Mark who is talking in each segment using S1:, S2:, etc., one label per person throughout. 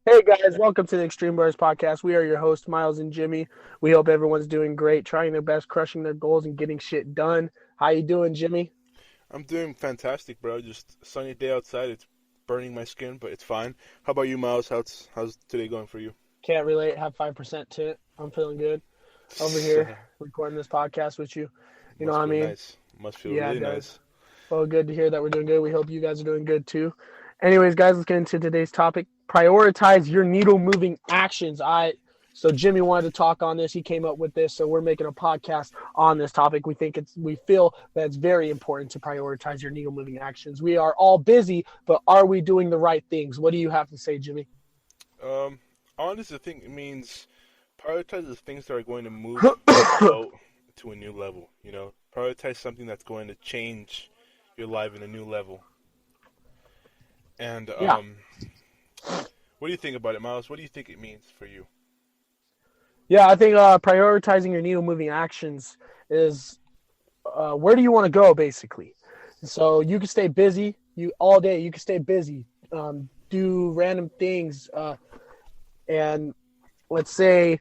S1: Hey guys, welcome to the Extreme Bars Podcast. We are your hosts, Miles and Jimmy. We hope everyone's doing great, trying their best, crushing their goals, and getting shit done. How you doing, Jimmy?
S2: I'm doing fantastic, bro. Just a sunny day outside. It's burning my skin, but it's fine. How about you, Miles? How's today going for you?
S1: Can't relate. Have 5% to it. I'm feeling good over here recording this podcast with you. You know what
S2: Must
S1: I
S2: feel
S1: mean?
S2: nice. Must feel
S1: Yeah, it
S2: really
S1: does.
S2: nice.
S1: Well, good to hear that we're doing good. We hope you guys are doing good too. Anyways, guys, let's get into today's topic. Prioritize your needle moving actions. So Jimmy wanted to talk on this. He came up with this, so we're making a podcast on this topic. We feel that it's very important to prioritize your needle moving actions. We are all busy, but are we doing the right things? What do you have to say, Jimmy?
S2: Um, Honestly, I think it means prioritize the things that are going to move out to a new level. Prioritize something that's going to change your life in a new level. And
S1: Yeah.
S2: what do you think about it, Miles? What do you think it means for you?
S1: Yeah, I think prioritizing your needle moving actions is where do you want to go, basically. So you can stay busy you all day. You can stay busy, do random things, and let's say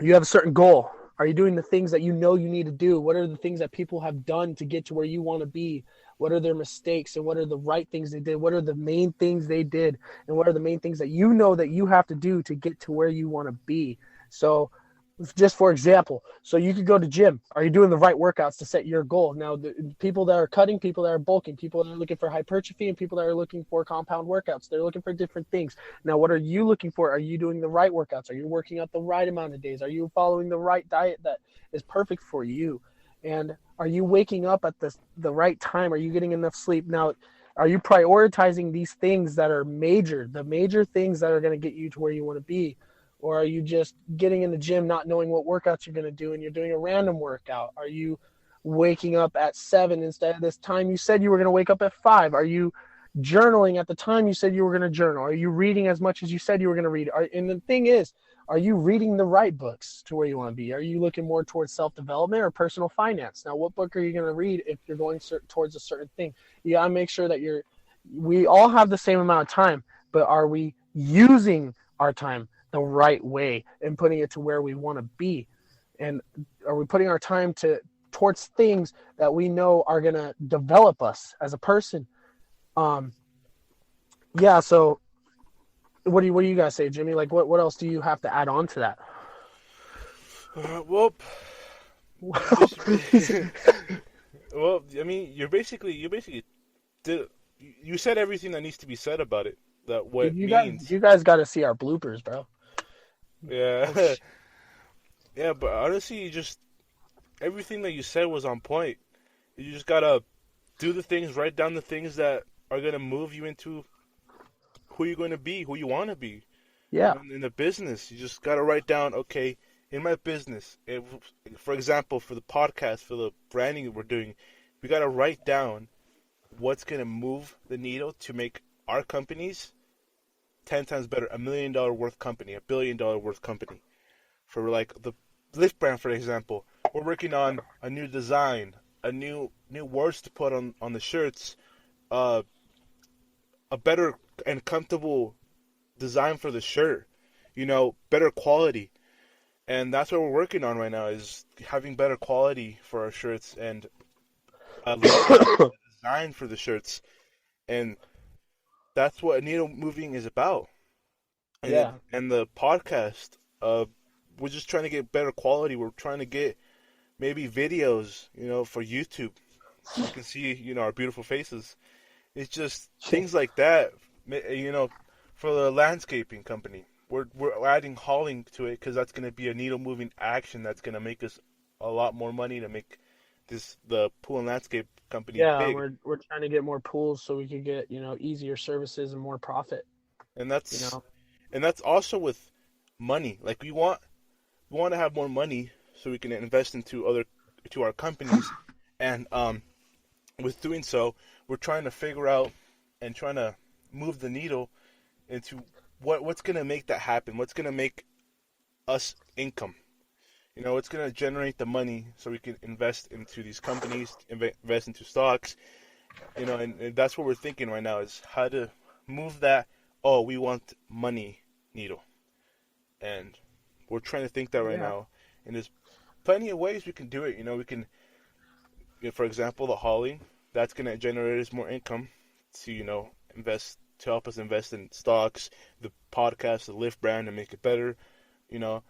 S1: you have a certain goal. Are you doing the things that you know you need to do? What are the things that people have done to get to where you want to be? What are their mistakes and what are the right things they did? What are the main things they did? And what are the main things that you know that you have to do to get to where you want to be? So, just for example, so you could go to gym. Are you doing the right workouts to set your goal? Now, the people that are cutting, people that are bulking, people that are looking for hypertrophy, and people that are looking for compound workouts, they're looking for different things. Now, what are you looking for? Are you doing the right workouts? Are you working out the right amount of days? Are you following the right diet that is perfect for you? And are you waking up at the right time? Are you getting enough sleep? Now, are you prioritizing these things that are major, the major things that are going to get you to where you want to be? Or are you just getting in the gym not knowing what workouts you're going to do and you're doing a random workout? Are you waking up at 7 instead of this time you said you were going to wake up at 5? Are you journaling at the time you said you were going to journal? Are you reading as much as you said you were going to read? And the thing is, are you reading the right books to where you want to be? Are you looking more towards self-development or personal finance? Now, what book are you going to read if you're going towards a certain thing? You got to make sure that we all have the same amount of time, but are we using our time the right way and putting it to where we want to be? And are we putting our time towards things that we know are going to develop us as a person? Um, yeah. So what do you guys say, Jimmy? Like, what else do you have to add on to that?
S2: Well, you just well, I mean, you basically did you said everything that needs to be said about it. That what
S1: Dude,
S2: it
S1: you guys,
S2: means.
S1: you guys got to see our bloopers, bro. Oh
S2: Yeah,
S1: sh-
S2: yeah. But honestly, you just everything that you said was on point. You just gotta do the things, write down the things that are gonna move you into who you're gonna be, who you want to be.
S1: yeah,
S2: In the business, you just gotta write down, okay, in my business, for example, for the podcast, for the branding that we're doing, we gotta write down what's gonna move the needle to make our companies 10 times better, $1 million worth company, $1 billion worth company. For like the Lyft brand, for example, we're working on a new design, a new words to put on the shirts, uh, a better and comfortable design for the shirt, better quality. And that's what we're working on right now is having better quality for our shirts and a logo design for the shirts. And that's what needle moving is about.
S1: yeah,
S2: And the podcast, we're just trying to get better quality. We're trying to get maybe videos, for YouTube. You can see, our beautiful faces. It's just things like that, you know, for the landscaping company. We're adding hauling to it because that's going to be a needle moving action that's going to make us a lot more money to make the pool and landscape company
S1: yeah.
S2: big.
S1: We're trying to get more pools so we could get easier services and more profit.
S2: And
S1: You
S2: that's
S1: know,
S2: and that's also with money. Like we want to have more money so we can invest to our companies, and with doing so, we're trying to figure out and trying to move the needle into what's going to make that happen. What's going to make us income. It's going to generate the money so we can invest into these companies, invest into stocks, and that's what we're thinking right now is how to move that oh, we want money needle, and we're trying to think that right
S1: Yeah.
S2: now. And there's plenty of ways we can do it. We can, for example, the hauling. That's gonna generate us more income to invest to help us invest in stocks, the podcast, the Lyft brand, and make it better. You know,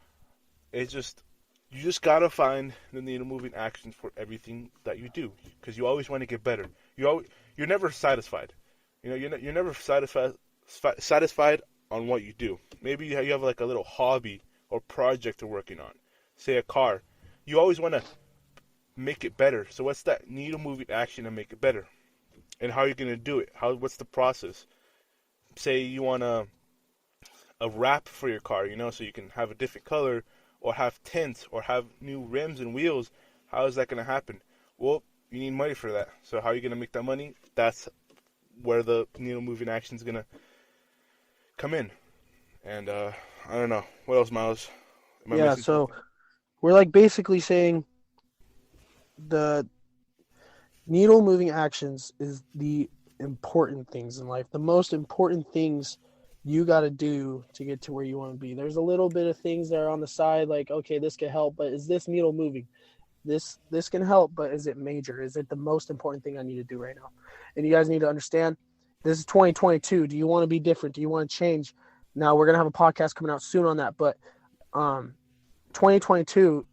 S2: it's just you just gotta find the needle moving action for everything that you do because you always want to get better. You're never satisfied. You're never satisfied on what you do. Maybe you have like a little hobby or project you're working on, say a car. You always want to make it better. So what's that needle moving action to make it better? And how are you gonna do it? What's the process? Say you want a wrap for your car, so you can have a different color or have tints or have new rims and wheels. How is that going to happen? Well, you need money for that. So how are you going to make that money? That's where the needle moving action is going to come in. And I don't know. What else, Miles? Am I
S1: Yeah,
S2: missing
S1: so
S2: something?
S1: we're like basically saying the needle moving actions is the important things in life. The most important things you got to do to get to where you want to be. There's a little bit of things that are on the side like, okay, this could help, but is this needle moving? This can help, but is it major? Is it the most important thing I need to do right now? And you guys need to understand this is 2022. Do you want to be different? Do you want to change? Now we're going to have a podcast coming out soon on that, but 2022,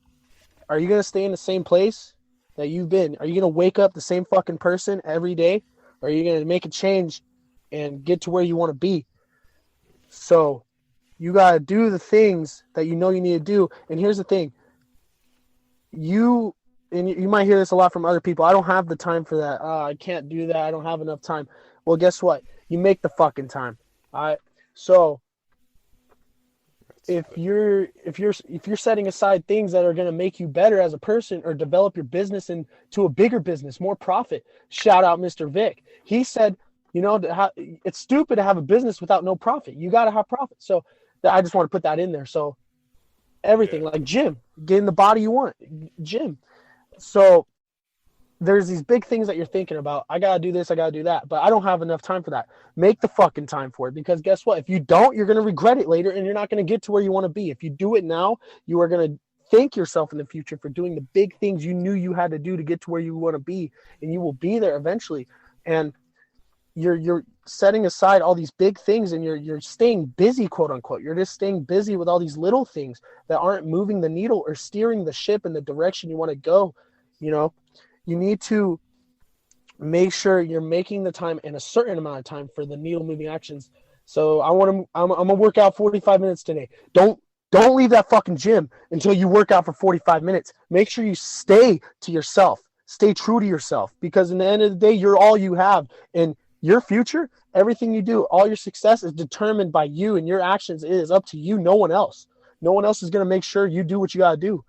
S1: are you going to stay in the same place that you've been? Are you going to wake up the same fucking person every day? Or are you going to make a change and get to where you want to be? So you got to do the things that you know you need to do. And here's the thing. You might hear this a lot from other people. I don't have the time for that. I can't do that. I don't have enough time. Well, guess what? You make the fucking time. All right. So if you're setting aside things that are going to make you better as a person or develop your business into a bigger business, more profit. Shout out Mr. Vic. He said, it's stupid to have a business without no profit. You got to have profit. So I just want to put that in there. So everything
S2: Yeah.
S1: like gym, getting the body you want, gym. So there's these big things that you're thinking about. I got to do this. I got to do that. But I don't have enough time for that. Make the fucking time for it because guess what? If you don't, you're going to regret it later and you're not going to get to where you want to be. If you do it now, you are going to thank yourself in the future for doing the big things you knew you had to do to get to where you want to be. And you will be there eventually. And you're setting aside all these big things and you're staying busy, quote unquote. You're just staying busy with all these little things that aren't moving the needle or steering the ship in the direction you want to go. You need to make sure you're making the time and a certain amount of time for the needle moving actions. So I'm gonna work out 45 minutes today. Don't leave that fucking gym until you work out for 45 minutes. Make sure you stay to yourself. Stay true to yourself because in the end of the day, you're all you have. And your future, everything you do, all your success is determined by you and your actions. It is up to you, no one else. No one else is going to make sure you do what you got to do.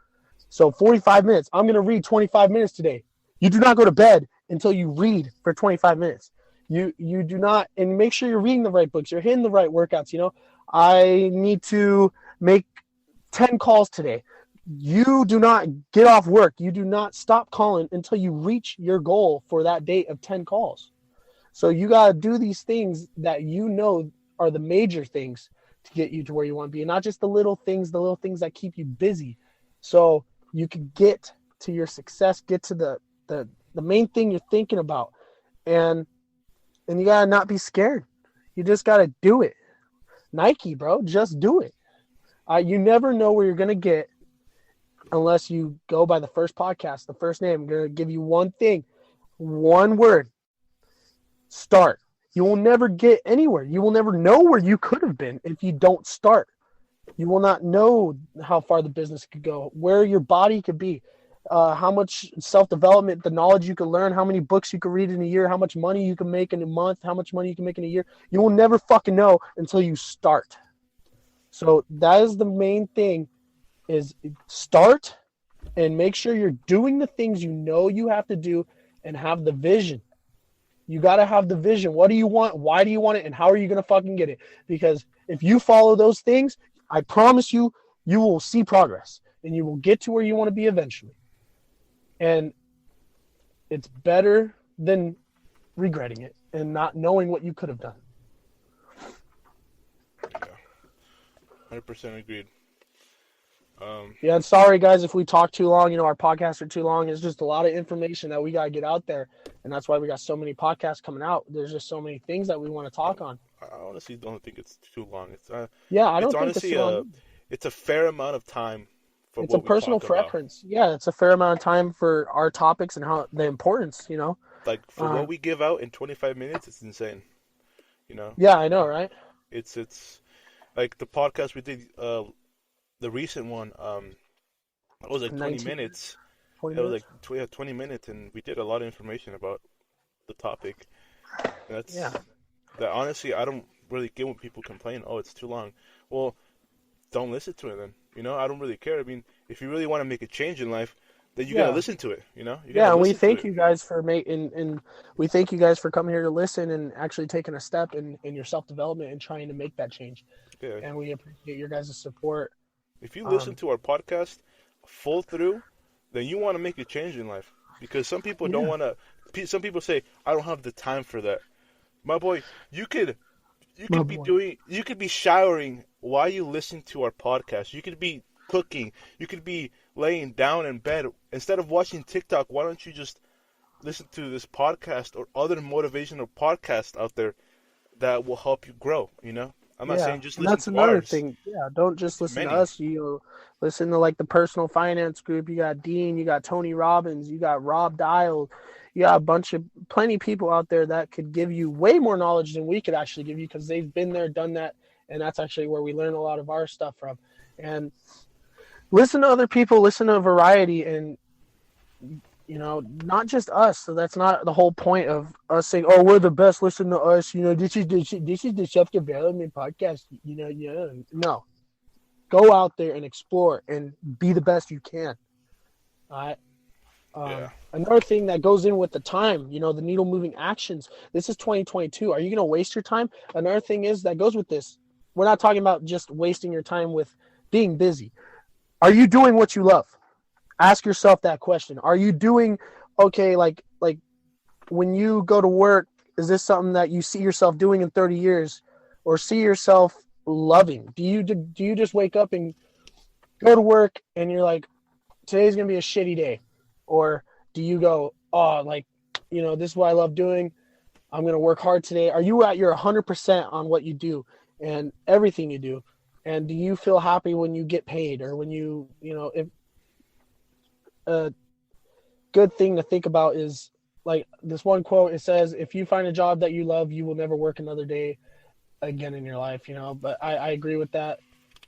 S1: So 45 minutes. I'm going to read 25 minutes today. You do not go to bed until you read for 25 minutes. You do not, and make sure you're reading the right books. You're hitting the right workouts. I need to make 10 calls today. You do not get off work. You do not stop calling until you reach your goal for that date of 10 calls. So you got to do these things that are the major things to get you to where you want to be, and not just the little things that keep you busy. So you can get to your success, get to the main thing you're thinking about. And you got to not be scared. You just got to do it. Nike, bro, just do it. You never know where you're going to get unless you go by the first podcast, the first name. I'm going to give you one thing, one word. Start. You will never get anywhere. You will never know where you could have been if you don't start. You will not know how far the business could go, where your body could be, how much self-development, the knowledge you can learn, how many books you can read in a year, how much money you can make in a month, how much money you can make in a year. You will never fucking know until you start. So that is the main thing, is start and make sure you're doing the things you know you have to do and have the vision. You got to have the vision. What do you want? Why do you want it? And how are you going to fucking get it? Because if you follow those things, I promise you, you will see progress and you will get to where you want to be eventually. And it's better than regretting it and not knowing what you could have done.
S2: 100% agreed.
S1: Yeah, and sorry guys if we talk too long. Our podcasts are too long. It's just a lot of information that we gotta get out there, and that's why we got so many podcasts coming out. There's just so many things that we want to talk on.
S2: I honestly don't think it's too long.
S1: Yeah, I
S2: It's
S1: don't think it's
S2: honestly
S1: too long.
S2: it's a fair amount of time for
S1: It's a
S2: what we
S1: personal
S2: talk about.
S1: preference. Yeah, it's a fair amount of time for our topics and how the importance.
S2: Like for
S1: Uh,
S2: what we give out in 25 minutes, it's insane. You know,
S1: yeah, I know, right?
S2: it's like the podcast we did, the recent one. It was like 20
S1: 19
S2: minutes.
S1: 20
S2: It was
S1: minutes.
S2: like 20 minutes, and we did a lot of information about the topic. And
S1: Yeah,
S2: that honestly, I don't really get when people complain, oh, it's too long. Well, don't listen to it then. I don't really care. I mean, if you really want to make a change in life, then you gotta
S1: yeah,
S2: listen to it. You
S1: yeah.
S2: gotta
S1: And we
S2: listen to
S1: thank
S2: it.
S1: you guys for making, and we thank you guys for coming here to listen and actually taking a step in your self development and trying to make that change.
S2: Yeah.
S1: And we appreciate your guys' support.
S2: If you listen
S1: Um,
S2: to our podcast full through, then you want to make a change in life. Because some people don't
S1: yeah,
S2: want to. Some people say, I don't have the time for that. My boy, you
S1: my
S2: could be
S1: boy.
S2: you could be showering while you listen to our podcast. You could be cooking. You could be laying down in bed. Instead of watching TikTok, why don't you just listen to this podcast or other motivational podcasts out there that will help you grow? I'm not
S1: Yeah,
S2: saying just
S1: and
S2: listen
S1: that's
S2: to
S1: another
S2: ours.
S1: thing. Yeah, don't just
S2: It's
S1: listen to
S2: many.
S1: us. Listen to like the personal finance group. You got Dean, you got Tony Robbins, you got Rob Dial, you got plenty of people out there that could give you way more knowledge than we could actually give you because they've been there, done that, and that's actually where we learn a lot of our stuff from. And listen to other people, listen to a variety, and not just us. So that's not the whole point of us saying, "Oh, we're the best. Listen to us." This is the self development podcast. Yeah. No, go out there and explore and be the best you can. All right.
S2: Yeah.
S1: Another thing that goes in with the time, the needle moving actions. This is 2022. Are you going to waste your time? Another thing is that goes with this. We're not talking about just wasting your time with being busy. Are you doing what you love? Ask yourself that question. Are you doing okay? Like when you go to work, is this something that you see yourself doing in 30 years, or see yourself loving? Do you just wake up and go to work and you're like, today's gonna be a shitty day, or do you go, oh, like, this is what I love doing. I'm gonna work hard today. Are you at your 100% on what you do and everything you do? And do you feel happy when you get paid, or when if a good thing to think about is like this one quote. It says, if you find a job that you love, you will never work another day again in your life. But I agree with that.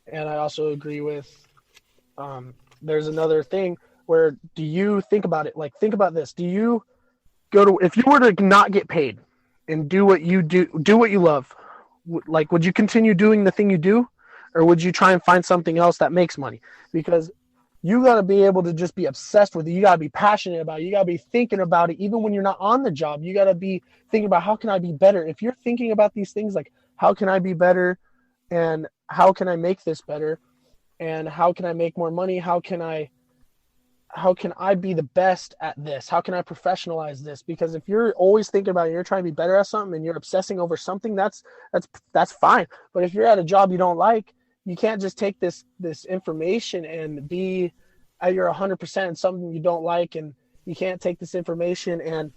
S1: And I also agree with, there's another thing where, do you think about it? Like, think about this. Do you if you were to not get paid and do what you do what you love, like, would you continue doing the thing you do, or would you try and find something else that makes money? Because you got to be able to just be obsessed with it. You got to be passionate about it. You got to be thinking about it even when you're not on the job. You got to be thinking about, how can I be better? If you're thinking about these things like, how can I be better, and how can I make this better, and how can I make more money? How can I be the best at this? How can I professionalize this? Because if you're always thinking about it, you're trying to be better at something and you're obsessing over something, that's fine. But if you're at a job you don't like, you can't just take this information and be at your 100% in something you don't like, and you can't take this information and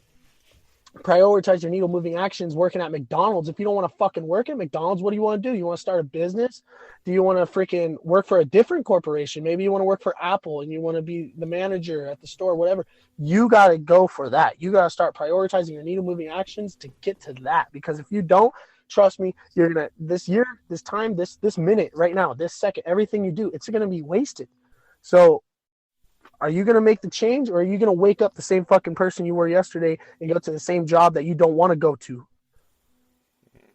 S1: prioritize your needle moving actions working at McDonald's. If you don't want to fucking work at McDonald's, what do you want to do? You want to start a business? Do you want to freaking work for a different corporation? Maybe you want to work for Apple and you want to be the manager at the store, whatever. You got to go for that. You got to start prioritizing your needle moving actions to get to that. Because if you don't, trust me, you're going to, this year, this time, this minute, right now, this second, everything you do, it's going to be wasted. So are you going to make the change, or are you going to wake up the same fucking person you were yesterday and go to the same job that you don't want to go to?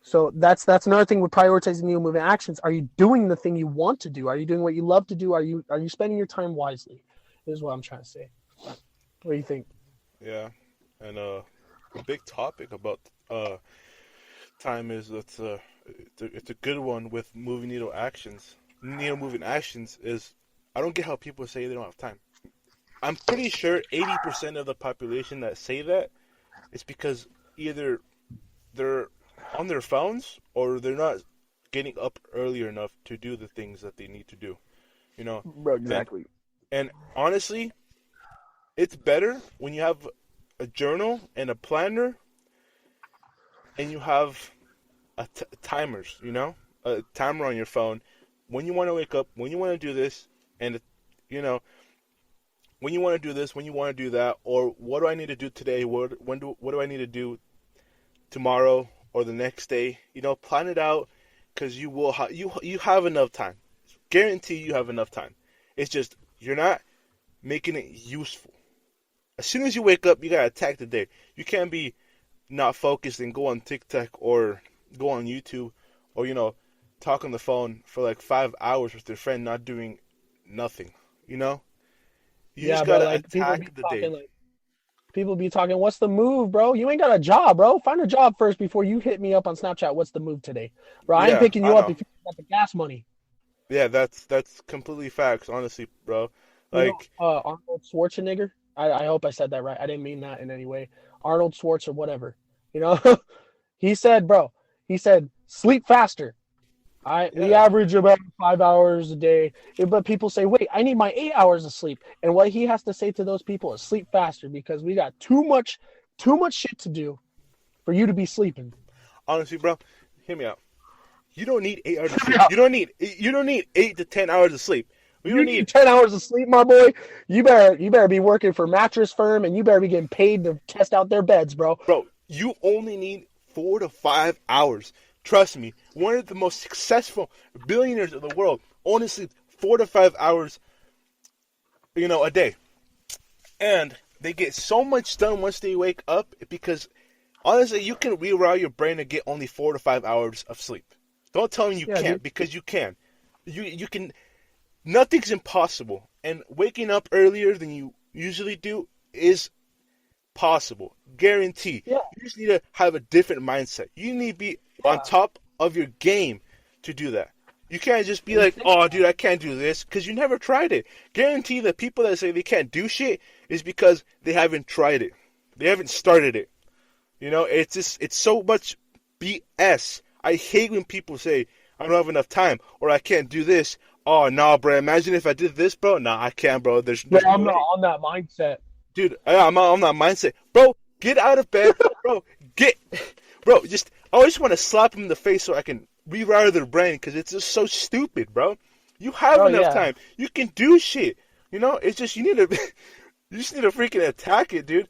S1: So that's another thing with prioritizing needle moving actions. Are you doing the thing you want to do? Are you doing what you love to do? Are you spending your time wisely? Is what I'm trying to say. What do you think?
S2: Yeah. And a big topic about time is it's a good one with moving needle actions. Needle moving actions is, I don't get how people say they don't have time. I'm pretty sure 80% of the population that say that is because either they're on their phones or they're not getting up earlier enough to do the things that they need to do. You know,
S1: Bro,
S2: and
S1: exactly.
S2: and honestly, it's better when you have a journal and a planner, and you have timers. You know, a timer on your phone when you want to wake up, when you want to do this, and you know when you want to do this, when you want to do that, or what do I need to do today? What do I need to do tomorrow or the next day? You know, plan it out because you have enough time. Guarantee you have enough time. It's just you're not making it useful. As soon as you wake up, you gotta attack the day. You can't be not focused and go on TikTok or go on YouTube or talk on the phone for like 5 hours with your friend not doing nothing. You know, you
S1: Yeah,
S2: just
S1: bro.
S2: gotta
S1: Like people be
S2: attack the day.
S1: talking like people be talking. What's the move, bro? You ain't got a job, bro. Find a job first before you hit me up on Snapchat. What's the move today, bro? I ain't
S2: Yeah,
S1: picking
S2: I
S1: you up
S2: know.
S1: if you got the gas money.
S2: Yeah, that's completely facts, honestly, bro.
S1: You know,
S2: Like,
S1: Arnold Schwarzenegger. I hope I said that right. I didn't mean that in any way. Arnold Schwartz or whatever. You know, he said, bro. He said, sleep faster. We
S2: yeah,
S1: average about 5 hours a day, but people say, "Wait, I need my 8 hours of sleep." And what he has to say to those people is, "Sleep faster because we got too much shit to do for you to be sleeping."
S2: honestly, bro, hear me out. You don't need 8 hours of sleep.
S1: Yeah.
S2: You don't need 8 to 10 hours of sleep. You don't
S1: You need
S2: need,
S1: 10 hours of sleep, my boy. You better be working for Mattress Firm, and you better be getting paid to test out their beds, bro.
S2: bro. You only need 4 to 5 hours. Trust me. One of the most successful billionaires in the world only sleeps 4 to 5 hours, a day, and they get so much done once they wake up because honestly, you can rewire your brain to get only 4 to 5 hours of sleep. Don't tell me you
S1: Yeah,
S2: can't
S1: dude.
S2: because you can. You can. Nothing's impossible, and waking up earlier than you usually do is possible. Guarantee.
S1: Yeah,
S2: You just need to have a different mindset. You need to be on
S1: yeah.
S2: top of your game to do that. You can't just be
S1: And
S2: like,
S1: think
S2: oh,
S1: about
S2: dude, I can't do this because you never tried it. Guarantee that people that say they can't do shit is because they haven't tried it. They haven't started it. It's so much BS. I hate when people say, I don't have enough time or I can't do this. Oh, nah, bro. Imagine if I did this, bro. Nah, I can't, bro. There's,
S1: Bro,
S2: there's no
S1: I'm not
S2: way.
S1: on that mindset.
S2: Dude, I'm on that mindset. Bro, get out of bed. Bro, get. Bro, I always want to slap them in the face so I can rewire their brain because it's just so stupid, bro. You have
S1: Bro,
S2: enough
S1: yeah.
S2: time. You can do shit. It's just you need to. You just need to freaking attack it, dude.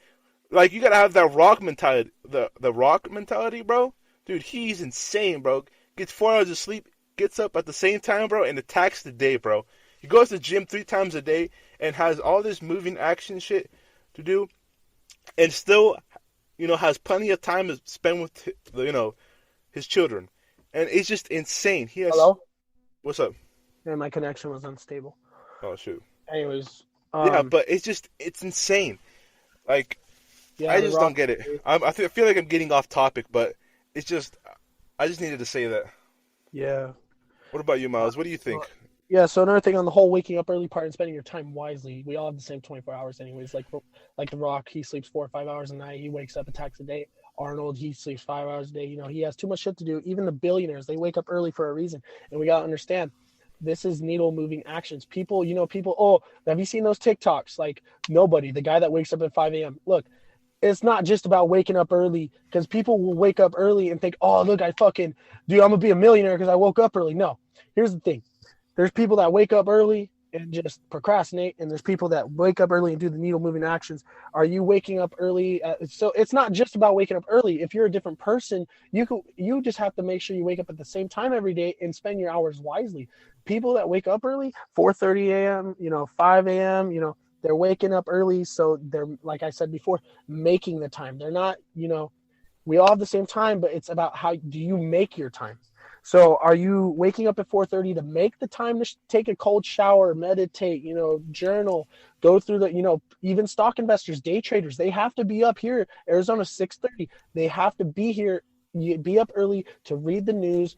S2: Like you gotta have that rock mentality. The rock mentality, bro. Dude, he's insane, bro. Gets 4 hours of sleep, gets up at the same time, bro, and attacks the day, bro. He goes to the gym 3 times a day and has all this moving action shit to do, and still, has plenty of time to spend with, his children. And it's just insane. He has.
S1: Hello?
S2: What's up?
S1: Man, my connection was unstable.
S2: Oh shoot.
S1: Anyways,
S2: Yeah, but it's insane. Like
S1: yeah,
S2: I
S1: The
S2: just don't
S1: Rock.
S2: get it. I feel like I'm getting off topic, but it's just I just needed to say that.
S1: Yeah.
S2: What about you, Miles? What do you
S1: Well,
S2: think?
S1: yeah, so another thing on the whole waking up early part and spending your time wisely. We all have the same 24 hours anyways. Like The Rock, he sleeps 4 or 5 hours a night. He wakes up, attacks a day. Arnold, he sleeps 5 hours a day. He has too much shit to do. Even the billionaires, they wake up early for a reason. And we gotta understand, this is needle moving actions. People, oh, have you seen those TikToks? Like nobody, the guy that wakes up at 5 a.m. Look, it's not just about waking up early because people will wake up early and think, oh, look, dude, I'm gonna be a millionaire because I woke up early. No, here's the thing. There's people that wake up early and just procrastinate, and there's people that wake up early and do the needle moving actions. Are you waking up early? So it's not just about waking up early. If you're a different person, you just have to make sure you wake up at the same time every day and spend your hours wisely. People that wake up early, 4:30 a.m., 5 a.m., they're waking up early, so they're, like I said before, making the time. They're not, we all have the same time, but it's about how do you make your time. So are you waking up at 4:30 to make the time to take a cold shower, meditate, journal, go through even stock investors, day traders, they have to be up here, Arizona 6:30. They have to be here, be up early to read the news,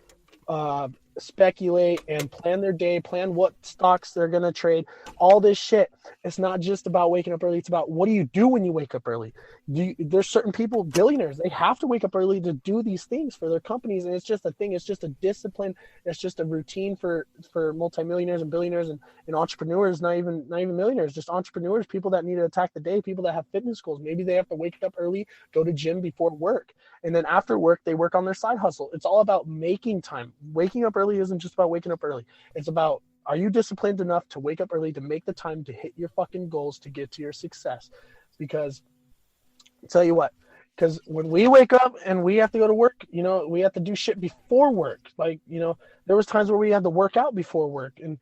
S1: speculate and plan their day, plan what stocks they're going to trade, all this shit. It's not just about waking up early. It's about what do you do when you wake up early? There's certain people, billionaires, they have to wake up early to do these things for their companies. And it's just a thing. It's just a discipline. It's just a routine for multimillionaires and billionaires and entrepreneurs, not even millionaires, just entrepreneurs, people that need to attack the day, people that have fitness goals. Maybe they have to wake up early, go to gym before work. And then after work, they work on their side hustle. It's all about making time. Waking up early isn't just about waking up early. It's about, are you disciplined enough to wake up early to make the time to hit your fucking goals to get to your success? Because I'll tell you what, because when we wake up and we have to go to work, we have to do shit before work. Like, there was times where we had to work out before work, and,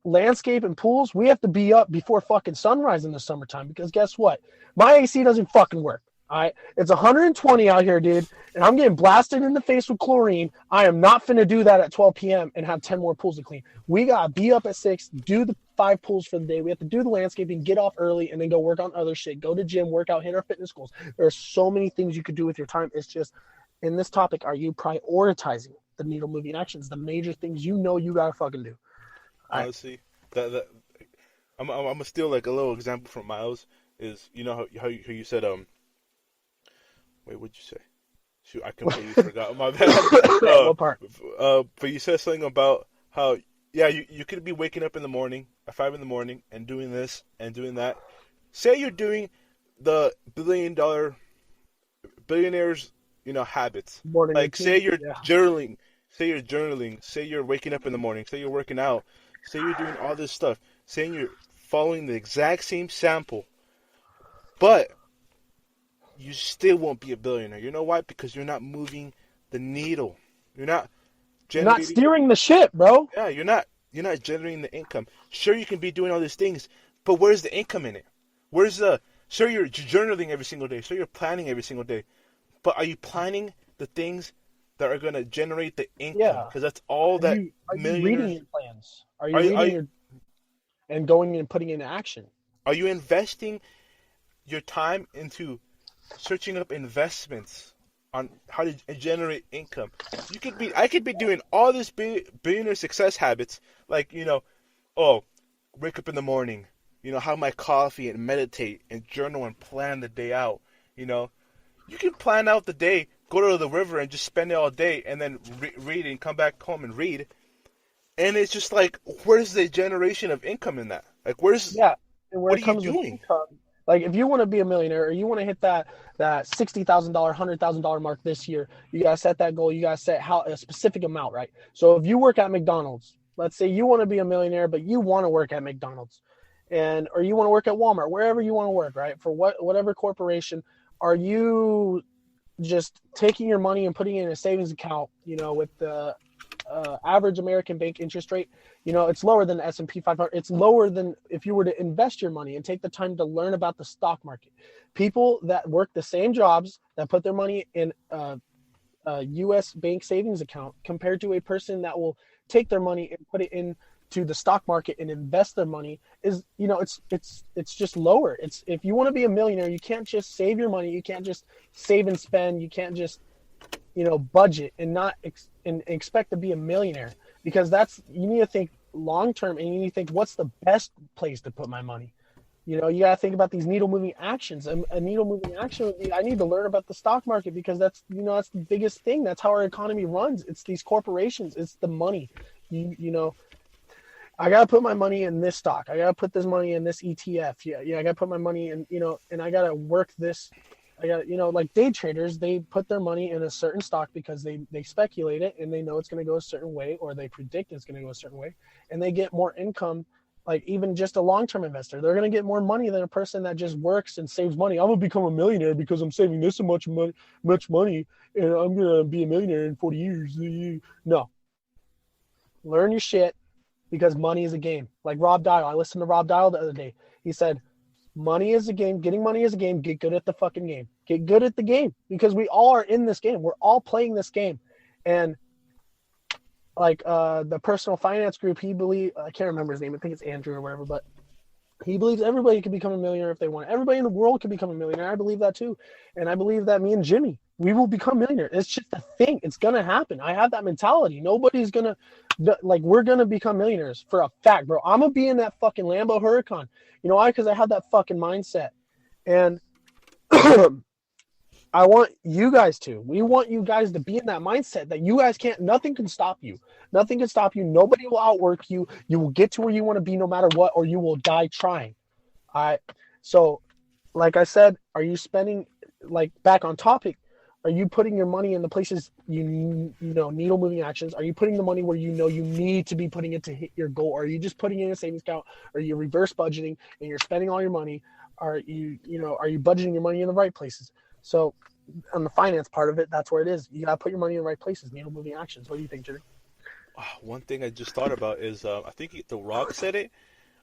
S1: landscape and pools, we have to be up before fucking sunrise in the summertime, because guess what? My AC doesn't fucking work. All right, it's 120 out here, dude, and I'm getting blasted in the face with chlorine. I am not finna do that at 12 p.m. and have 10 more pools to clean. We gotta be up at 6, do the 5 pools for the day. We have to do the landscaping, get off early, and then go work on other shit. Go to gym, work out, hit our fitness goals. There are so many things you could do with your time. It's just, in this topic, are you prioritizing the needle moving actions, the major things you gotta fucking do? All right.
S2: Honestly, that I'm gonna steal like a little example from Miles. Is how you said wait, what'd you say? Shoot, I completely forgot. My bad.
S1: What part?
S2: But you said something about how, yeah, you could be waking up in the morning at 5 in the morning and doing this and doing that. Say you're doing the billionaires, habits.
S1: Morning
S2: Like
S1: routine?
S2: say you're
S1: Yeah.
S2: journaling, say you're waking up in the morning, say you're working out, say you're doing all this stuff, saying you're following the exact same sample, but you still won't be a billionaire. You know why? Because you're not moving the needle. You're not
S1: You're not
S2: generating.
S1: steering the ship, bro.
S2: Yeah, you're not generating the income. Sure, you can be doing all these things, but where's the income in it? Where's the? Sure, you're journaling every single day. Sure, you're planning every single day, but are you planning the things that are going to generate the income?
S1: Yeah.
S2: Because that's all that
S1: Are you reading
S2: millionaires.
S1: your plans? Are you
S2: Are you, are
S1: reading
S2: you
S1: your and going and putting into action?
S2: are you investing your time into searching up investments on how to generate income? I could be doing all this billionaire success habits, like, oh, wake up in the morning, have my coffee and meditate and journal and plan the day out. You can plan out the day, go to the river and just spend it all day, and then read and come back home and read. And it's just like, where's the generation of income in that? Like,
S1: Yeah. And where
S2: what
S1: it
S2: are you
S1: comes with
S2: doing?
S1: income, like if you want to be a millionaire or you want to hit that $60,000, $100,000 mark this year, you gotta set that goal. You gotta set a specific amount, right? So if you work at McDonald's, let's say you want to be a millionaire, but you want to work at McDonald's, or you want to work at Walmart, wherever you want to work, right? For whatever corporation, are you just taking your money and putting it in a savings account, with the average American bank interest rate? It's lower than the S&P 500. It's lower than if you were to invest your money and take the time to learn about the stock market. People that work the same jobs, that put their money in a U.S. bank savings account, compared to a person that will take their money and put it into the stock market and invest their money, is, it's just lower. It's, if you want to be a millionaire, you can't just save your money. You can't just save and spend. You can't just budget and not and expect to be a millionaire, because you need to think long term, and you need to think, what's the best place to put my money? You got to think about these needle moving actions. A needle moving action would be, I need to learn about the stock market, because that's that's the biggest thing. That's how our economy runs. It's these corporations. It's the money. I got to put my money in this stock. I got to put this money in this ETF. Yeah. I got to put my money in, and I got to work this. I got, like day traders, they put their money in a certain stock because they speculate it and they know it's going to go a certain way, or they predict it's going to go a certain way, and they get more income. Like even just a long-term investor, they're going to get more money than a person that just works and saves money. I'm going to become a millionaire because I'm saving this much money, and I'm going to be a millionaire in 40 years. No, learn your shit, because money is a game. Like Rob Dial, I listened to Rob Dial the other day. He said, money is a game. Getting money is a game. Get good at the fucking game. Get good at the game, because we all are in this game. We're all playing this game. And like the personal finance group, I can't remember his name. I think it's Andrew or whatever, but he believes everybody can become a millionaire if they want. Everybody in the world can become a millionaire. I believe that too. And I believe that me and Jimmy we will become millionaires. It's just a thing. It's gonna happen. I have that mentality. Nobody's gonna like. We're gonna become millionaires for a fact, bro. I'm gonna be in that fucking Lambo Huracan. You know why? Because I have that fucking mindset, and I want you guys to. We want you guys to be in that mindset that you guys can't. Nothing can stop you. Nothing can stop you. Nobody will outwork you. You will get to where you want to be no matter what, or you will die trying. I. So, like I said, are you spending like back on topic? Are you putting your money in the places needle moving actions? Are you putting the money where you know you need to be putting it to hit your goal? Or are you just putting it in a savings account? Or are you reverse budgeting and you're spending all your money? Are you budgeting your money in the right places? So on the finance part of it, that's where it is. You gotta put your money in the right places. Needle moving actions. What do you think, Jimmy?
S2: One thing I just thought about is I think The Rock said it.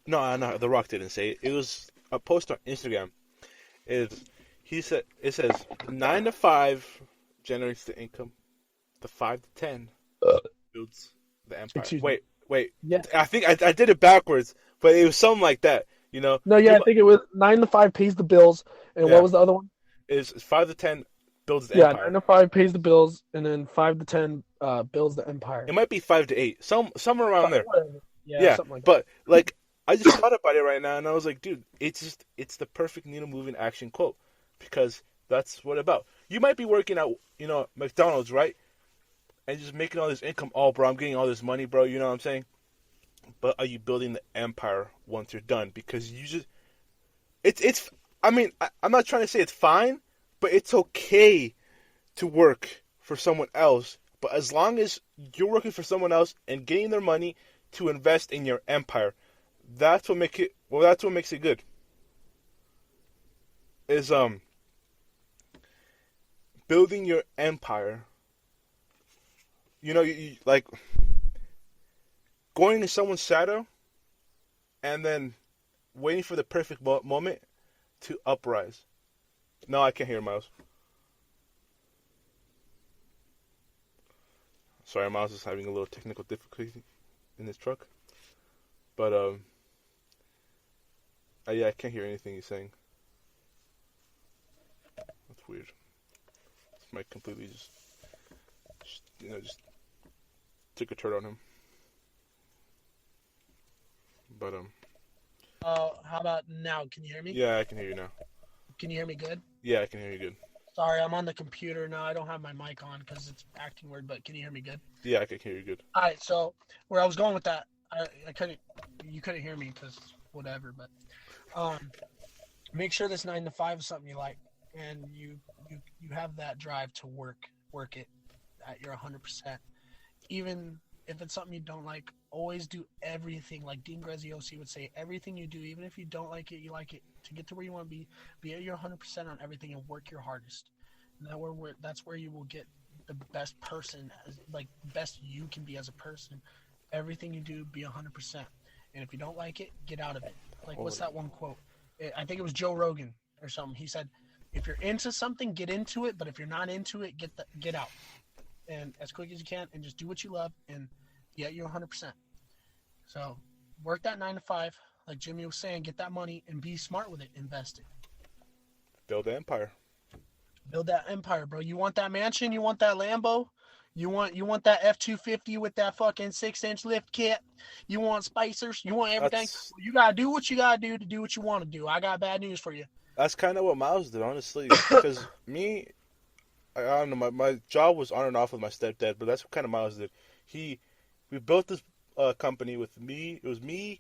S2: No, The Rock didn't say it. It was a post on Instagram. Is it says 9 to 5 generates the income, the 5 to 10 builds the empire.
S1: Excuse
S2: me. Wait.
S1: Yeah.
S2: I think I did it backwards, but it was something like that. You know.
S1: No, yeah, I think it was 9 to 5 pays the bills, and what was the other one?
S2: Is 5 to 10 builds the empire.
S1: 9 to 5 pays the bills, and then 5 to 10 builds the empire.
S2: It might be 5 to 8, somewhere around there.
S1: Yeah, something like that.
S2: But like I just thought about it right now, and I was like, dude, it's the perfect needle moving action quote, because that's what it's about. You might be working at McDonald's, right, and just making all this income. Oh, bro, I'm getting all this money, bro. You know what I'm saying? But are you building the empire once you're done? Because you just it's. I mean, I'm not trying to say it's fine, but it's okay to work for someone else. But as long as you're working for someone else and getting their money to invest in your empire, that's what makes it good. Is building your empire. You know, you like going in someone's shadow and then waiting for the perfect moment to uprise. No, I can't hear Miles. Sorry, Miles is having a little technical difficulty in his truck. But yeah, I can't hear anything he's saying. That's weird. This mic completely just took a turn on him. But
S1: how about now? Can you hear me?
S2: Yeah, I can hear you now.
S1: Can you hear me good?
S2: Yeah, I can hear you good.
S1: Sorry, I'm on the computer now. I don't have my mic on because it's acting weird. But can you hear me good?
S2: Yeah, I can hear you good.
S1: All right. So where I was going with that, you couldn't hear me because whatever. But make sure this 9 to 5 is something you like, and you have that drive to work it at your 100%. Even if it's something you don't like, always do everything. Like Dean Graziosi would say, everything you do, even if you don't like it, you like it. To get to where you want to be at your 100% on everything and work your hardest. And that's where you will get the best person, like best you can be as a person. Everything you do, be 100%. And if you don't like it, get out of it. Like, what's that one quote? I think it was Joe Rogan or something. He said, if you're into something, get into it. But if you're not into it, get out. And as quick as you can, and just do what you love, and get you 100%. So work that 9 to 5, like Jimmy was saying. Get that money and be smart with it. Invest it.
S2: Build the empire.
S1: Build that empire, bro. You want that mansion? You want that Lambo? You want that F-250 with that fucking 6-inch lift kit? You want spacers? You want everything? Well, you gotta do what you gotta do to do what you want to do. I got bad news for you.
S2: That's kind of what Miles did, honestly. Because me, I don't know, my job was on and off with my stepdad, but that's what kind of Miles did. We built this company with me. It was me,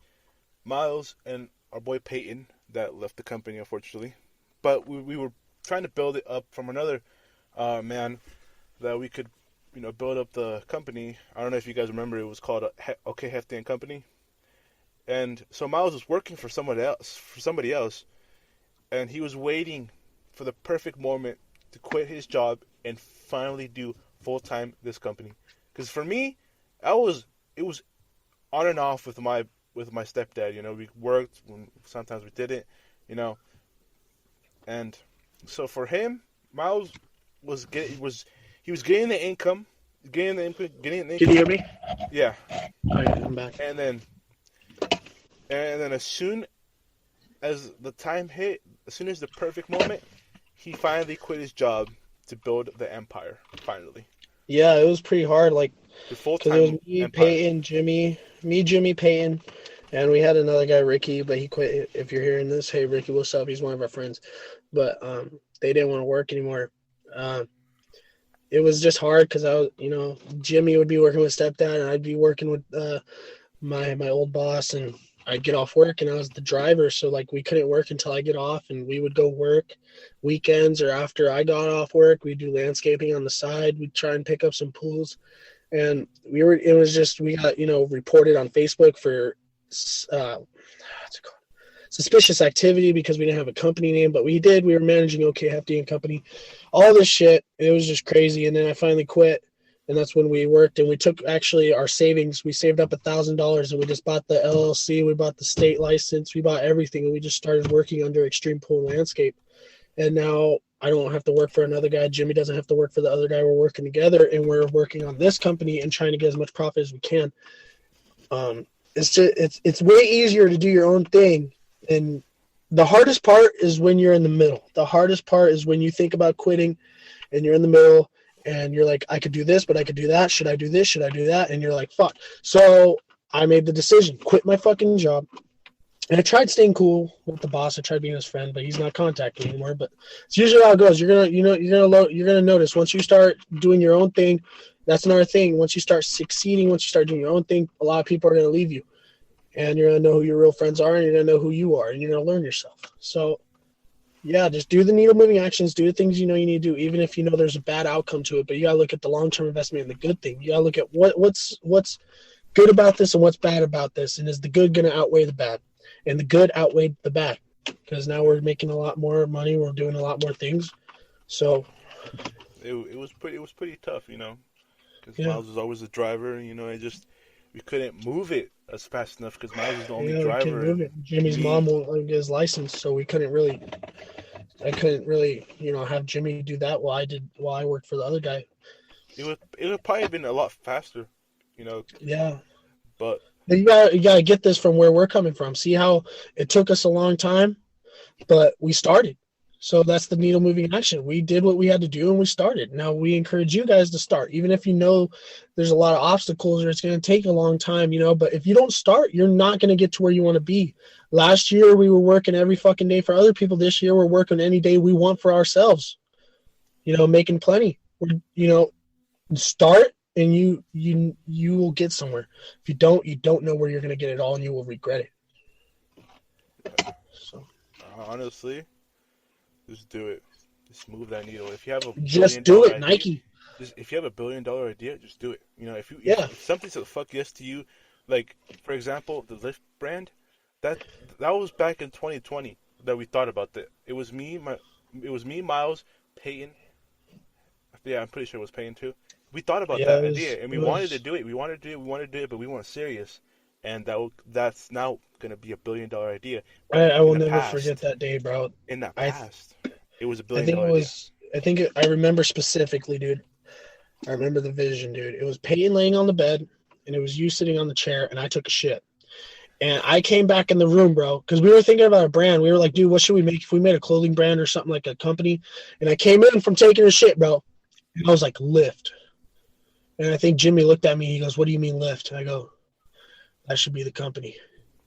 S2: Miles, and our boy Peyton that left the company, unfortunately. But we were trying to build it up from another man that we could, build up the company. I don't know if you guys remember. It was called OK Hefty and Company. And so Miles was working for somebody else, and he was waiting for the perfect moment to quit his job and finally do full-time this company. Because for me, it was on and off with my stepdad. We worked when sometimes we didn't, and so for him, Miles was getting the income, getting the income. Can you hear me? Yeah.
S1: Oh, yeah, I'm back.
S2: And then as soon as the time hit, as soon as the perfect moment, he finally quit his job to build the empire finally,
S1: Yeah, it was pretty hard. Like,
S2: the full
S1: because it was
S2: time
S1: me,
S2: empire.
S1: Peyton, Jimmy, Peyton, and we had another guy, Ricky, but he quit. If you're hearing this, hey Ricky, what's up? He's one of our friends, but they didn't want to work anymore. Um, it was just hard because I was, Jimmy would be working with stepdad, and I'd be working with my old boss, and I'd get off work, and I was the driver, so like we couldn't work until I get off, and we would go work weekends or after I got off work. We'd do landscaping on the side. We'd try and pick up some pools, and it was just we got reported on Facebook for what's it called, suspicious activity because we didn't have a company name, but we were managing OK Hefty and Company, all this shit. It was just crazy, and then I finally quit, and that's when we worked, and we took actually our savings. We saved up $1,000, and we just bought the LLC, we bought the state license, we bought everything, and we just started working under Extreme Pool and Landscape. And now I don't have to work for another guy. Jimmy doesn't have to work for the other guy. We're working together, and we're working on this company and trying to get as much profit as we can. It's way easier to do your own thing, and the hardest part is when you're in the middle. The hardest part is when you think about quitting, and you're in the middle, and you're like, I could do this, but I could do that. Should I do this? Should I do that? And you're like, fuck. So I made the decision, quit my fucking job. And I tried staying cool with the boss. I tried being his friend, but he's not contacting me anymore. But it's usually how it goes. You're gonna notice once you start doing your own thing. That's another thing. Once you start succeeding, once you start doing your own thing, a lot of people are gonna leave you, and you're gonna know who your real friends are, and you're gonna know who you are, and you're gonna learn yourself. So, yeah, just do the needle moving actions. Do the things you know you need to do, even if you know there's a bad outcome to it. But you gotta look at the long term investment and the good thing. You gotta look at what's good about this and what's bad about this, and is the good gonna outweigh the bad? And the good outweighed the bad, because now we're making a lot more money. We're doing a lot more things. So
S2: it was pretty tough, because
S1: yeah,
S2: Miles was always the driver. We couldn't move it as fast enough because Miles was the only
S1: we can't
S2: driver.
S1: move it. Jimmy's
S2: Me,
S1: mom won't let him get his license, so I couldn't really, have Jimmy do that while I worked for the other guy.
S2: it would probably have been a lot faster,
S1: Yeah.
S2: but
S1: You gotta get this from where we're coming from. See how it took us a long time, but we started. So that's the needle moving action. We did what we had to do, and we started. Now we encourage you guys to start, even if you know there's a lot of obstacles or it's going to take a long time, But if you don't start, you're not going to get to where you want to be. Last year we were working every fucking day for other people. This year we're working any day we want for ourselves. Making plenty. Start. And you will get somewhere. If you don't know where you're going to get it all, and you will regret it. So
S2: honestly, just do it. Just move that needle. If you have a
S1: just do it,
S2: idea,
S1: Nike.
S2: If you have $1 billion idea, just do it. If something says fuck yes to you, like for example, the Lyft brand, that was back in 2020 that we thought about that. It was me, Miles, Peyton. Yeah, I'm pretty sure it was Peyton too. We thought about that idea, and we wanted to do it. We wanted to do it, but we weren't serious. And that's now going to be $1 billion idea.
S1: I will never forget that day, bro.
S2: In the past, it was $1 billion idea.
S1: I remember specifically, dude. I remember the vision, dude. It was Peyton laying on the bed, and it was you sitting on the chair, and I took a shit. And I came back in the room, bro, because we were thinking about a brand. We were like, dude, what should we make if we made a clothing brand or something like a company? And I came in from taking a shit, bro. And I was like, Lyft. And I think Jimmy looked at me. He goes, what do you mean Lyft? I go, that should be the company.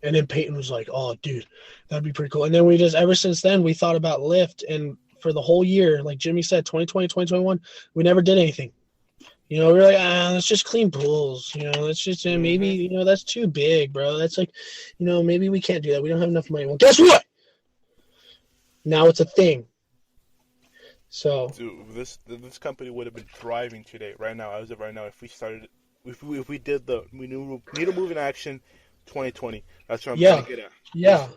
S1: And then Peyton was like, oh, dude, that'd be pretty cool. And then ever since then, we thought about Lyft. And for the whole year, like Jimmy said, 2020, 2021, we never did anything. We were like, let's just clean pools. Let's just, maybe, that's too big, bro. That's like, maybe we can't do that. We don't have enough money. Well, guess what? Now it's a thing. So,
S2: dude, this company would have been thriving today, right now, as of right now, if we did the needle moving action 2020. That's what I'm trying to get at.
S1: Yeah.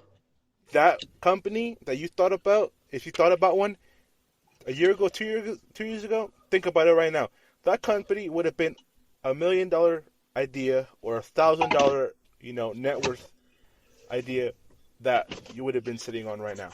S2: That company that you thought about, if you thought about one a year ago, 2 years ago, think about it right now. That company would have been $1 million idea or $1,000, net worth idea that you would have been sitting on right now.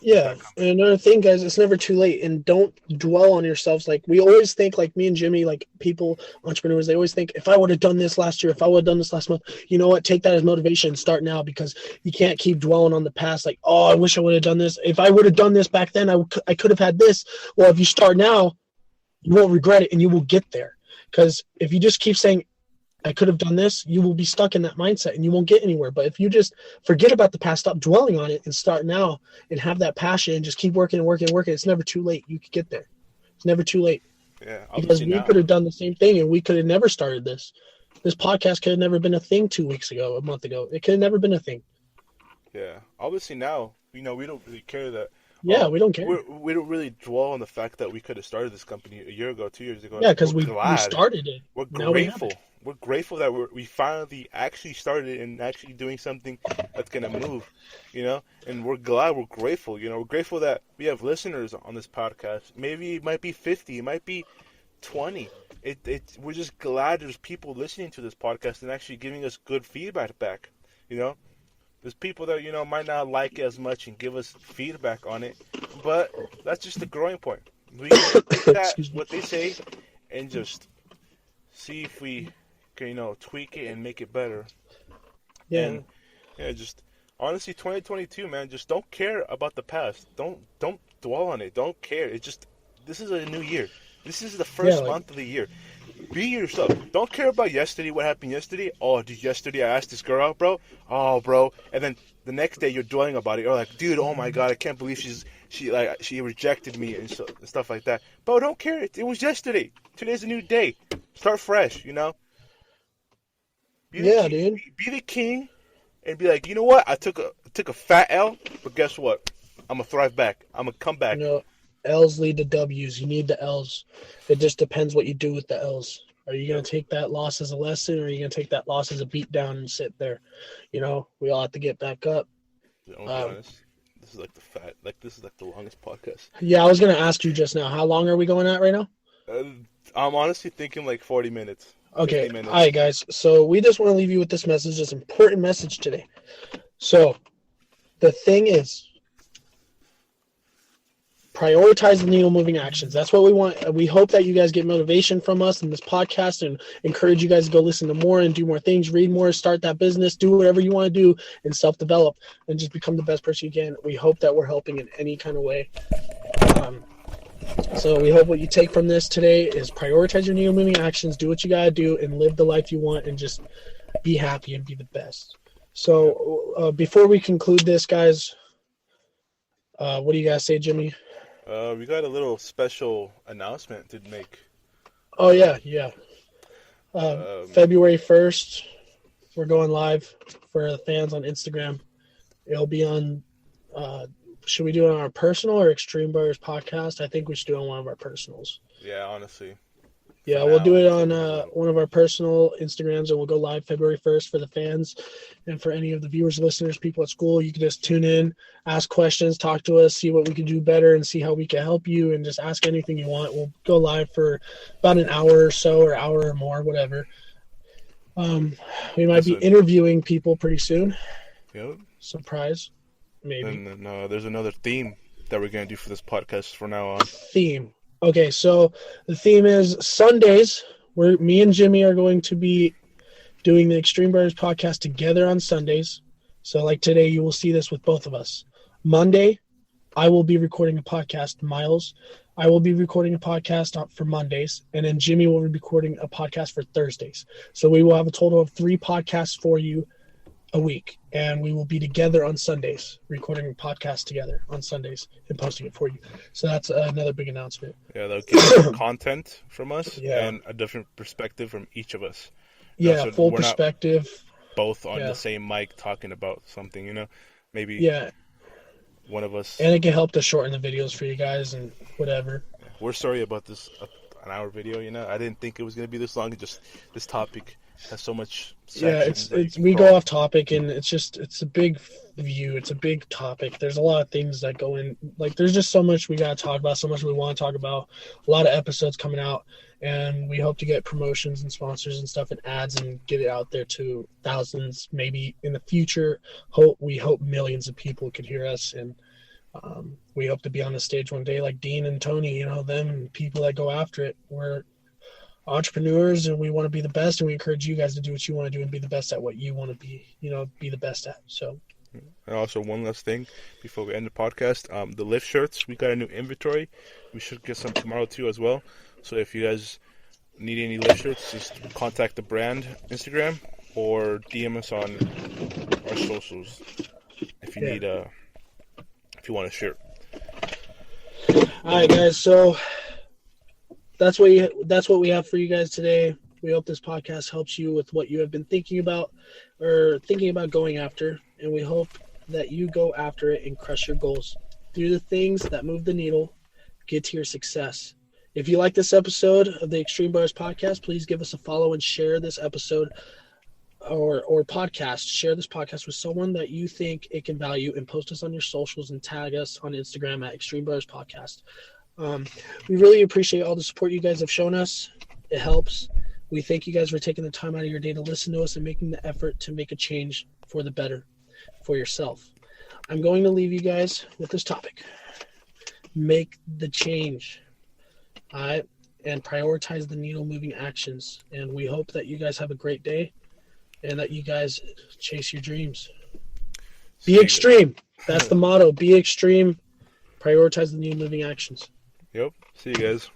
S1: Yeah, and another thing, guys, it's never too late, and don't dwell on yourselves. Like, we always think, like me and Jimmy, like people, entrepreneurs, they always think, if I would have done this last year, if I would have done this last month, you know what, take that as motivation and start now, because you can't keep dwelling on the past, like, oh, I wish I would have done this. If I would have done this back then, I could have had this. Well, if you start now, You won't regret it, and you will get there. Because if you just keep saying, I could have done this, you will be stuck in that mindset and you won't get anywhere. But if you just forget about the past, stop dwelling on it, and start now and have that passion and just keep working and working and working, it's never too late. You could get there. It's never too late.
S2: Yeah,
S1: Because
S2: obviously
S1: we
S2: now.
S1: could have done the same thing and we could have never started this. This podcast could have never been a thing 2 weeks ago, a month ago. It could have never been a thing.
S2: Yeah, obviously now, we don't really care that.
S1: Yeah, we don't care.
S2: We don't really dwell on the fact that we could have started this company a year ago, 2 years ago.
S1: Yeah, because
S2: We're
S1: we
S2: glad.
S1: started it.
S2: We're
S1: Now we have
S2: grateful.
S1: it.
S2: We're grateful that we finally actually started and actually doing something that's gonna move, And we're glad, we're grateful, We're grateful that we have listeners on this podcast. Maybe it might be 50, it might be 20. We're just glad there's people listening to this podcast and actually giving us good feedback back, There's people that, might not like it as much and give us feedback on it, but that's just the growing point. We can take that, what they say, and just see if we can, tweak it and make it better.
S1: Yeah.
S2: And, yeah, just, honestly, 2022, man, just don't care about the past. Don't dwell on it. Don't care. This is a new year. This is the first month of the year. Be yourself. Don't care about yesterday, what happened yesterday. Oh, dude, yesterday I asked this girl out, bro. Oh, bro. And then the next day you're dwelling about it. You're like, dude, oh my God, I can't believe she rejected me and stuff like that. Bro, don't care. It was yesterday. Today's a new day. Start fresh, Be
S1: dude.
S2: Be the king and be like, you know what? I took a fat L, but guess what? I'm going to thrive back. I'm going to come back.
S1: L's lead to W's. You need the L's. It just depends what you do with the L's. Are you going to take that loss as a lesson, or are you going to take that loss as a beat down and sit there? We all have to get back up.
S2: I'll be honest. This is like the longest podcast.
S1: Yeah, I was going to ask you just now. How long are we going at right now?
S2: I'm honestly thinking like 40 minutes.
S1: Okay.
S2: 50 minutes.
S1: All right, guys. So we just want to leave you with this message, this important message today. So the thing is, prioritize the needle moving actions. That's what we want. We hope that you guys get motivation from us in this podcast and encourage you guys to go listen to more and do more things, read more, start that business, do whatever you want to do and self-develop and just become the best person you can. We hope that we're helping in any kind of way. So we hope what you take from this today is prioritize your needle moving actions, do what you got to do, and live the life you want, and just be happy and be the best. So before we conclude this, guys, what do you guys say, Jimmy?
S2: We got a little special announcement to make.
S1: Oh, yeah. February 1st, we're going live for the fans on Instagram. It'll be on, should we do it on our personal or Extreme Brothers podcast? I think we should do it on one of our personals.
S2: Yeah, honestly.
S1: Yeah, we'll do it on one of our personal Instagrams, and we'll go live February 1st for the fans. And for any of the viewers, listeners, people at school, you can just tune in, ask questions, talk to us, see what we can do better, and see how we can help you, and just ask anything you want. We'll go live for about an hour or so, or hour or more, whatever. We might be interviewing people pretty soon.
S2: Yep.
S1: Surprise, maybe.
S2: And then there's another theme that we're going to do for this podcast from now on.
S1: Theme. Okay, so the theme is Sundays. Me and Jimmy are going to be doing the Extreme Brothers podcast together on Sundays. So like today, you will see this with both of us. Monday, I will be recording a podcast, Miles. I will be recording a podcast for Mondays, and then Jimmy will be recording a podcast for Thursdays. So we will have a total of 3 podcasts for you a week, and we will be together on Sundays, recording a podcast together on Sundays and posting it for you. So that's another big announcement.
S2: Yeah, that'll get content from us and a different perspective from each of us.
S1: Yeah, so full perspective.
S2: Both on the same mic talking about something, maybe one of us.
S1: And it can help to shorten the videos for you guys and whatever.
S2: We're sorry about this an hour video, I didn't think it was going to be this long. Just this topic has so much sections.
S1: Yeah, we go off topic, and it's a big view. It's a big topic. There's a lot of things that go in. Like, there's just so much we got to talk about, so much we want to talk about. A lot of episodes coming out, and we hope to get promotions and sponsors and stuff and ads and get it out there to thousands, maybe in the future. We hope millions of people could hear us, and we hope to be on the stage one day like Dean and Tony, them people that go after it. We're entrepreneurs, and we want to be the best, and we encourage you guys to do what you want to do and be the best at what you want to be the best at. So,
S2: and also one last thing before we end the podcast, the lift shirts, we got a new inventory. We should get some tomorrow too as well. So if you guys need any lift shirts, just contact the brand Instagram or DM us on our socials if you need if you want a shirt.
S1: All right, guys. So that's what we have for you guys today. We hope this podcast helps you with what you have been thinking about or thinking about going after, and we hope that you go after it and crush your goals. Do the things that move the needle. Get to your success. If you like this episode of the Extreme Bars podcast, please give us a follow and share this episode or podcast. Share this podcast with someone that you think it can value, and post us on your socials and tag us on Instagram at Extreme Bars Podcast. We really appreciate all the support you guys have shown us. It helps. We thank you guys for taking the time out of your day to listen to us and making the effort to make a change for the better for yourself. I'm going to leave you guys with this topic. Make the change. All right? And prioritize the needle-moving actions. And we hope that you guys have a great day and that you guys chase your dreams. Be extreme. That's the motto. Be extreme. Prioritize the needle-moving actions.
S2: Yep. See you guys.